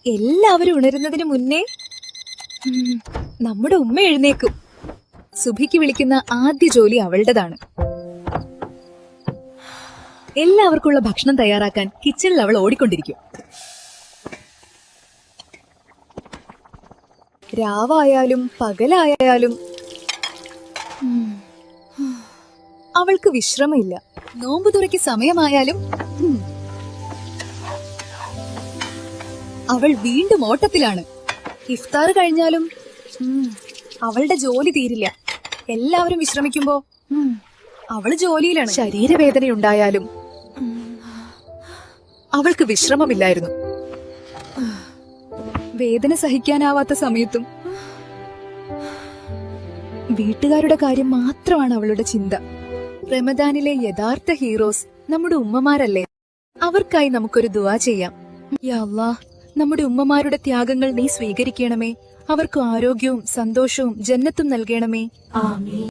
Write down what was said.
എല്ലാവരും ഉണരുന്നതിന് മുന്നേ നമ്മുടെ ഉമ്മ എഴുന്നേക്കും. സുബിക്ക് വിളിക്കുന്ന ആദ്യ ജോലി അവളുടേതാണ്. എല്ലാവർക്കുള്ള ഭക്ഷണം തയ്യാറാക്കാൻ കിച്ചണിൽ അവൾ ഓടിക്കൊണ്ടിരിക്കും. രാവായാലും പകലായാലും അവൾക്ക് വിശ്രമമില്ല. നോമ്പ് തുറയ്ക്ക് സമയമായാലും അവൾ വീണ്ടും ഓട്ടത്തിലാണ്. ഇഫ്താർ കഴിഞ്ഞാലും അവളുടെ ജോലി തീരില്ല. എല്ലാവരും വിശ്രമിക്കുമ്പോ അവള് ജോലിയിലാണ്. ശരീരവേദനയുണ്ടായാലും അവൾക്ക് വിശ്രമമില്ലായിരുന്നു. വേദന സഹിക്കാനാവാത്ത സമയത്തും വീട്ടുകാരുടെ കാര്യം മാത്രമാണ് അവളുടെ ചിന്ത. റമദാനിലെ യഥാർത്ഥ ഹീറോസ് നമ്മുടെ ഉമ്മമാരല്ലേ? അവർക്കായി നമുക്കൊരു ദുആ ചെയ്യാം. യാ അല്ലാഹ്, നമ്മുടെ ഉമ്മമാരുടെ ത്യാഗങ്ങൾ നീ സ്വീകരിക്കണമേ. അവർക്ക് ആരോഗ്യവും സന്തോഷവും ജന്നത്തും നൽകണമേ. ആമീൻ.